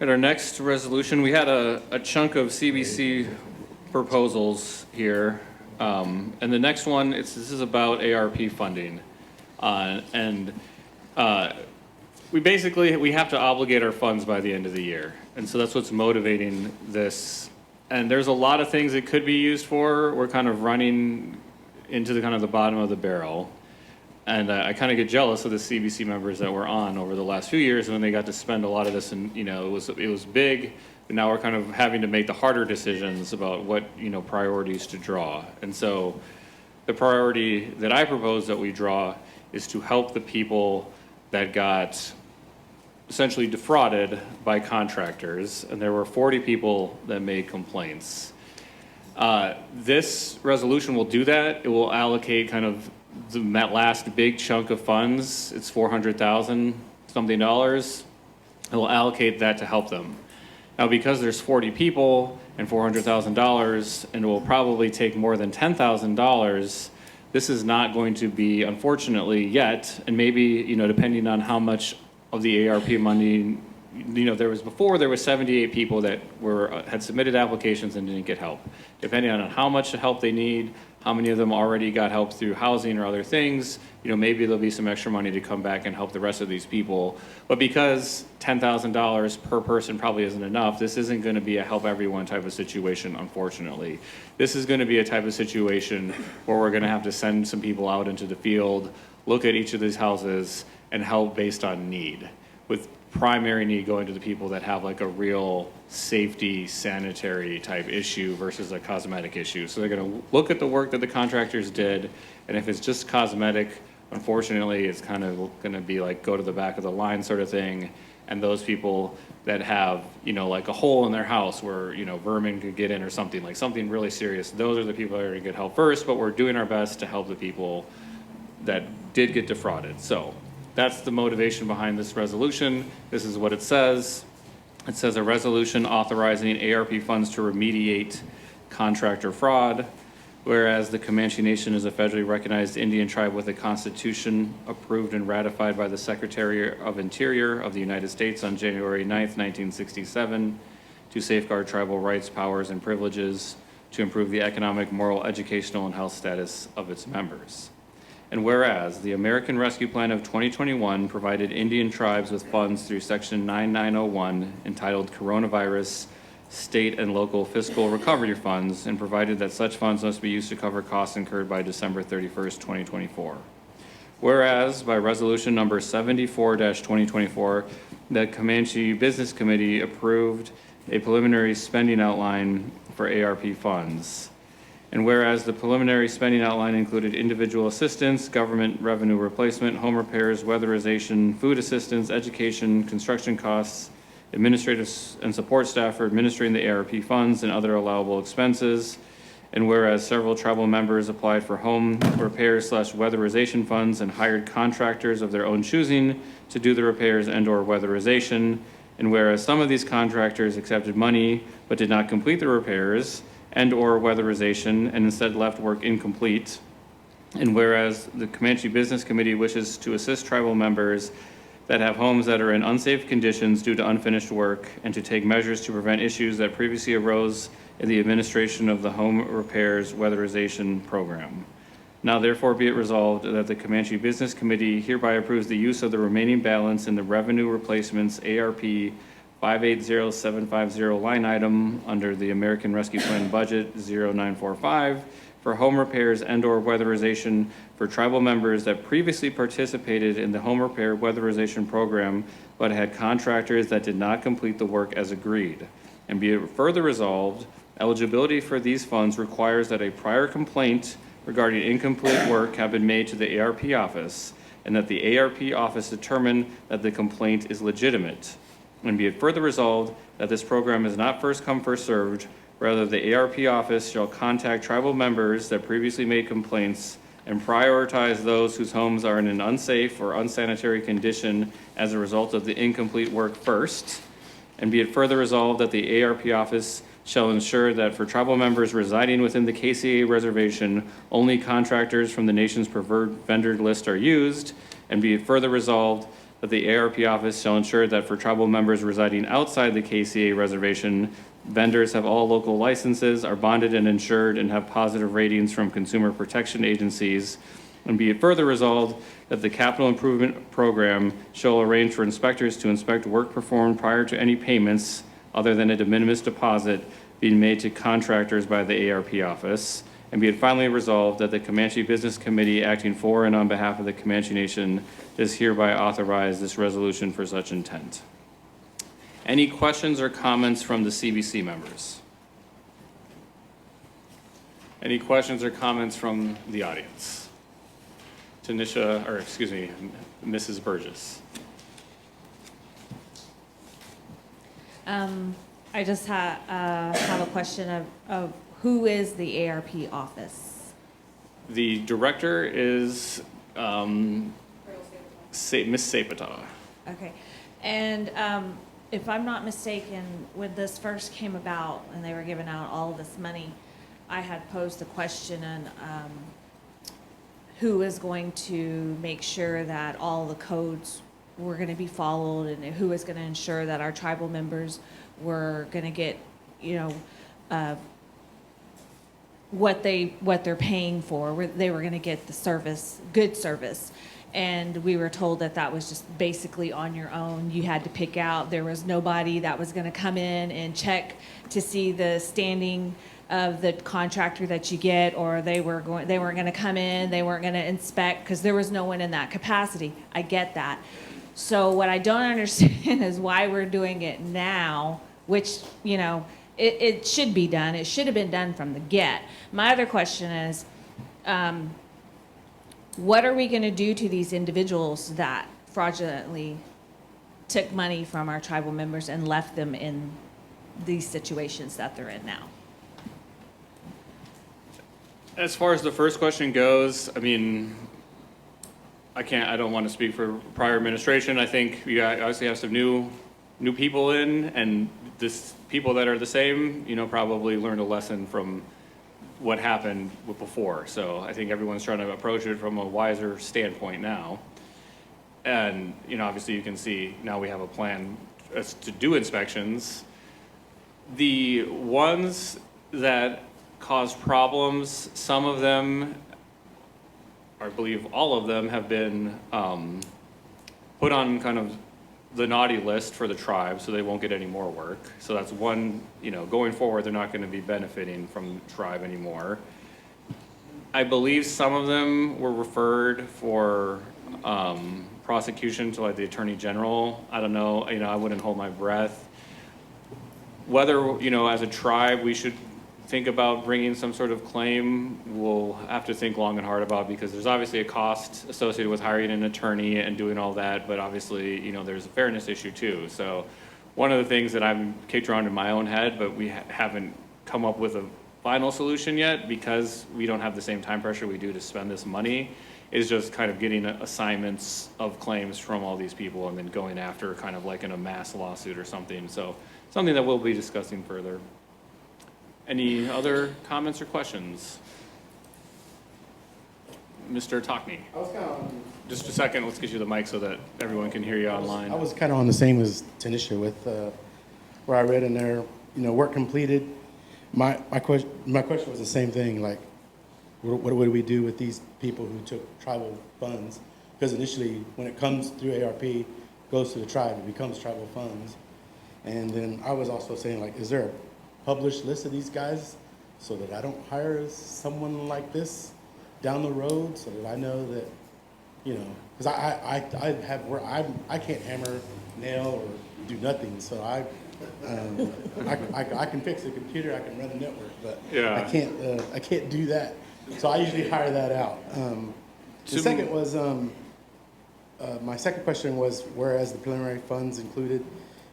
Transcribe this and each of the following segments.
At our next resolution, we had a chunk of CBC proposals here. And the next one, this is about ARP funding. And we have to obligate our funds by the end of the year. And so that's what's motivating this. And there's a lot of things it could be used for. We're kind of running into the kind of the bottom of the barrel. And I kind of get jealous of the CBC members that were on over the last few years when they got to spend a lot of this, and it was big. And now we're kind of having to make the harder decisions about what priorities to draw. And so the priority that I propose that we draw is to help the people that got essentially defrauded by contractors, and there were 40 people that made complaints. This resolution will do that. It will allocate kind of that last big chunk of funds. It's $400,000 something. It will allocate that to help them. Now, because there's 40 people and $400,000, and it will probably take more than $10,000, this is not going to be, unfortunately, yet, and maybe, depending on how much of the ARP money, there was 78 people that had submitted applications and didn't get help. Depending on how much help they need, how many of them already got help through housing or other things, maybe there'll be some extra money to come back and help the rest of these people. But because $10,000 per person probably isn't enough, this isn't going to be a help everyone type of situation, unfortunately. This is going to be a type of situation where we're going to have to send some people out into the field, look at each of these houses, and help based on need, with primary need going to the people that have like a real safety, sanitary type issue versus a cosmetic issue. So they're going to look at the work that the contractors did, and if it's just cosmetic, unfortunately, it's kind of going to be like go to the back of the line sort of thing. And those people that have, like a hole in their house where, vermin could get in or something, like something really serious, those are the people that are going to get help first, but we're doing our best to help the people that did get defrauded. So that's the motivation behind this resolution. This is what it says. It says a resolution authorizing ARP funds to remediate contractor fraud. Whereas the Comanche Nation is a federally recognized Indian tribe with a constitution approved and ratified by the Secretary of Interior of the United States on January 9th, 1967, to safeguard tribal rights, powers, and privileges, to improve the economic, moral, educational, and health status of its members. And whereas the American Rescue Plan of 2021 provided Indian tribes with funds through Section 9901 entitled Coronavirus State and Local Fiscal Recovery Funds, and provided that such funds must be used to cover costs incurred by December 31st, 2024. Whereas by resolution number 74-2024, the Comanche Business Committee approved a preliminary spending outline for ARP funds. And whereas the preliminary spending outline included individual assistance, government revenue replacement, home repairs, weatherization, food assistance, education, construction costs, administrative and support staff for administering the ARP funds and other allowable expenses. And whereas several tribal members applied for home repairs / weatherization funds and hired contractors of their own choosing to do the repairs and or weatherization. And whereas some of these contractors accepted money but did not complete the repairs and or weatherization and instead left work incomplete. And whereas the Comanche Business Committee wishes to assist tribal members that have homes that are in unsafe conditions due to unfinished work, and to take measures to prevent issues that previously arose in the administration of the home repairs weatherization program. Now therefore be it resolved that the Comanche Business Committee hereby approves the use of the remaining balance in the revenue replacements ARP 580750 line item under the American Rescue Plan budget 0945 for home repairs and or weatherization for tribal members that previously participated in the home repair weatherization program but had contractors that did not complete the work as agreed. And be it further resolved, eligibility for these funds requires that a prior complaint regarding incomplete work have been made to the ARP office, and that the ARP office determine that the complaint is legitimate. And be it further resolved that this program is not first come, first served. Rather, the ARP office shall contact tribal members that previously made complaints and prioritize those whose homes are in an unsafe or unsanitary condition as a result of the incomplete work first. And be it further resolved that the ARP office shall ensure that for tribal members residing within the KCA reservation, only contractors from the nation's preferred vendor list are used. And be it further resolved that the ARP office shall ensure that for tribal members residing outside the KCA reservation, vendors have all local licenses, are bonded and insured, and have positive ratings from consumer protection agencies. And be it further resolved that the capital improvement program shall arrange for inspectors to inspect work performed prior to any payments other than a de minimis deposit being made to contractors by the ARP office. And be it finally resolved that the Comanche Business Committee, acting for and on behalf of the Comanche Nation, does hereby authorize this resolution for such intent. Any questions or comments from the CBC members? Any questions or comments from the audience? Tanisha, or excuse me, Mrs. Burgess. I just have a question of who is the ARP office? The director is Miss Sapata. Okay, and if I'm not mistaken, when this first came about and they were giving out all this money, I had posed the question on who is going to make sure that all the codes were going to be followed, and who is going to ensure that our tribal members were going to get, what they're paying for. They were going to get the service, good service. And we were told that that was just basically on your own. You had to pick out. There was nobody that was going to come in and check to see the standing of the contractor that you get, or they weren't going to come in, they weren't going to inspect, because there was no one in that capacity. I get that. So what I don't understand is why we're doing it now, which, it should be done. It should have been done from the get. My other question is, what are we going to do to these individuals that fraudulently took money from our tribal members and left them in these situations that they're in now? As far as the first question goes, I mean, I don't want to speak for prior administration. I think you obviously have some new people in, and this people that are the same, probably learned a lesson from what happened before. So I think everyone's trying to approach it from a wiser standpoint now. And, obviously you can see now we have a plan to do inspections. The ones that cause problems, some of them, I believe all of them, have been put on kind of the naughty list for the tribe, so they won't get any more work. So that's one, going forward, they're not going to be benefiting from the tribe anymore. I believe some of them were referred for prosecution to like the Attorney General. I don't know, I wouldn't hold my breath. Whether, as a tribe, we should think about bringing some sort of claim, we'll have to think long and hard about, because there's obviously a cost associated with hiring an attorney and doing all that, but obviously, there's a fairness issue too. So one of the things that I've kicked around in my own head, but we haven't come up with a final solution yet, because we don't have the same time pressure we do to spend this money, is just kind of getting assignments of claims from all these people and then going after kind of like in a mass lawsuit or something. So something that we'll be discussing further. Any other comments or questions? Mr. Tockney. I was kind of Just a second, let's get you the mic so that everyone can hear you online. I was kind of on the same as Tanisha with where I read in there, work completed. My question was the same thing, like, what do we do with these people who took tribal funds? Because initially, when it comes through ARP, it goes to the tribe, it becomes tribal funds. And then I was also saying, like, is there a published list of these guys so that I don't hire someone like this down the road, so that I know that, because I can't hammer, nail, or do nothing. So I can fix a computer, I can run a network, but yeah. I can't do that. So I usually hire that out. The second was my second question was, whereas the preliminary funds included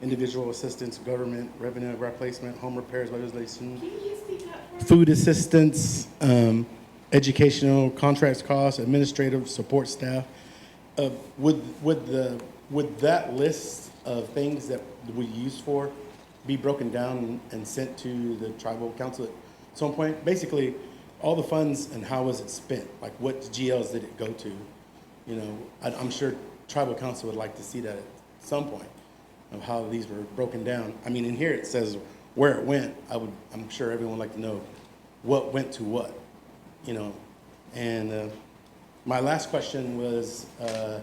individual assistance, government, revenue replacement, home repairs legislation, food assistance, educational, contracts costs, administrative support staff. Would that list of things that we use for be broken down and sent to the tribal council at some point? Basically, all the funds and how was it spent? Like, what GLs did it go to? I'm sure tribal council would like to see that at some point of how these were broken down. I mean, in here it says where it went. I'm sure everyone would like to know what went to what, you know. And my last question was, to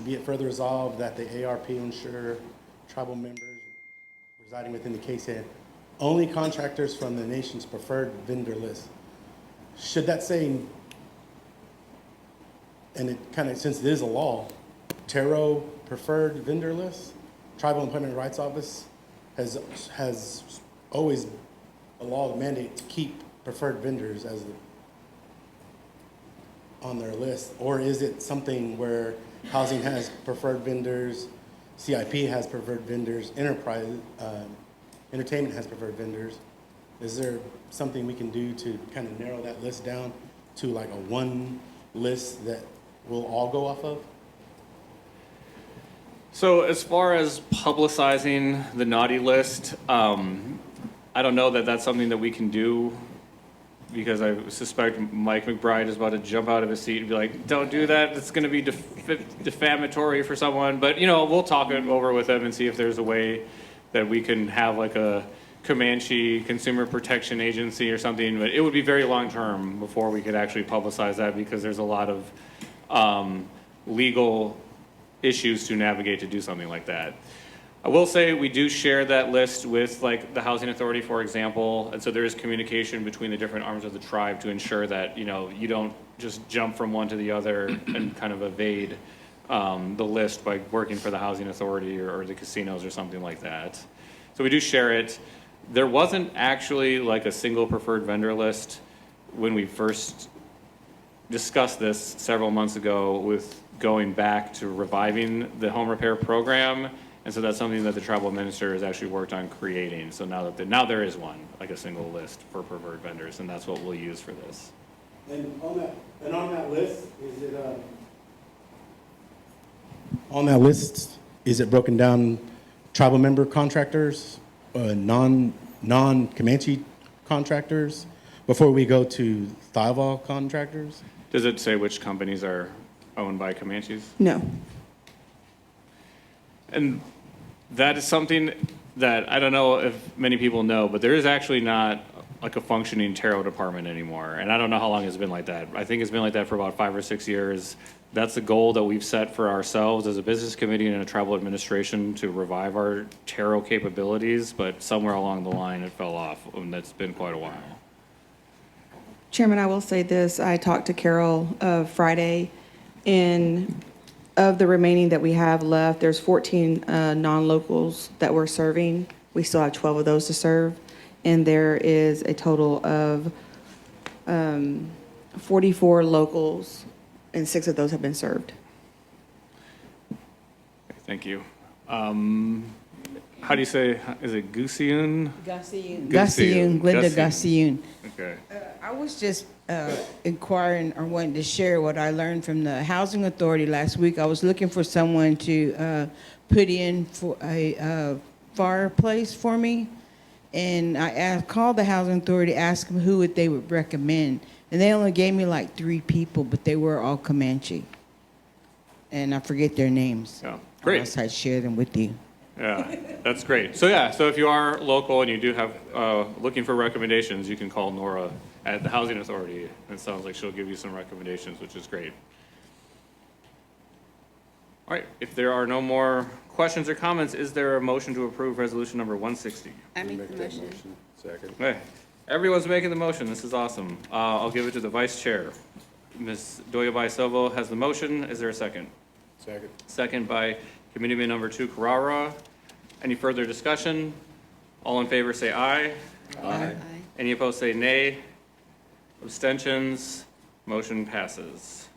be it further resolved that the ARP will ensure tribal members residing within the KCA only contractors from the nation's preferred vendor list. Should that say, and it kind of, since it is a law, TARO preferred vendor list? Tribal Employment Rights Office has always a law mandate to keep preferred vendors as on their list, or is it something where housing has preferred vendors, CIP has preferred vendors, entertainment has preferred vendors? Is there something we can do to kind of narrow that list down to like a one list that we'll all go off of? So as far as publicizing the naughty list, I don't know that that's something that we can do, because I suspect Mike McBride is about to jump out of his seat and be like, don't do that, it's going to be defamatory for someone. But, you know, we'll talk it over with them and see if there's a way that we can have like a Comanche Consumer Protection Agency or something. But it would be very long term before we could actually publicize that, because there's a lot of legal issues to navigate to do something like that. I will say we do share that list with like the Housing Authority, for example, and so there is communication between the different arms of the tribe to ensure that, you know, you don't just jump from one to the other and kind of evade the list by working for the Housing Authority or the casinos or something like that. So we do share it. There wasn't actually like a single preferred vendor list when we first discussed this several months ago with going back to reviving the home repair program. And so that's something that the tribal minister has actually worked on creating. So now there is one, like a single list for preferred vendors, and that's what we'll use for this. And on that list, is it broken down tribal member contractors, non-Comanche contractors, before we go to Thiaval contractors? Does it say which companies are owned by Comanches? No. And that is something that I don't know if many people know, but there is actually not like a functioning tarot department anymore. And I don't know how long it's been like that. I think it's been like that for about 5 or 6 years. That's the goal that we've set for ourselves as a business committee and a tribal administration, to revive our tarot capabilities, but somewhere along the line it fell off, and that's been quite a while. Chairman, I will say this. I talked to Carol Friday, and of the remaining that we have left, there's 14 non-locals that we're serving. We still have 12 of those to serve, and there is a total of 44 locals, and 6 of those have been served. Thank you. How do you say, is it Gusiun? Gusiun, Glenda Gusiun. Okay. I was just inquiring or wanting to share what I learned from the Housing Authority last week. I was looking for someone to put in for a fireplace for me, and I called the Housing Authority, asked them who they would recommend, and they only gave me like 3 people, but they were all Comanche, and I forget their names. Yeah, great. Else I'd share them with you. Yeah, that's great. So yeah, so if you are local and you do have, looking for recommendations, you can call Nora at the Housing Authority. It sounds like she'll give you some recommendations, which is great. All right, if there are no more questions or comments, is there a motion to approve resolution number 160? I make the motion. Second. Okay, everyone's making the motion. This is awesome. I'll give it to the vice chair. Ms. Doyabay Silva has the motion. Is there a second? Second. Second by Committeeman number 2, Carrara. Any further discussion? All in favor say aye. Aye. Any opposed say nay. Abstentions? Motion passes.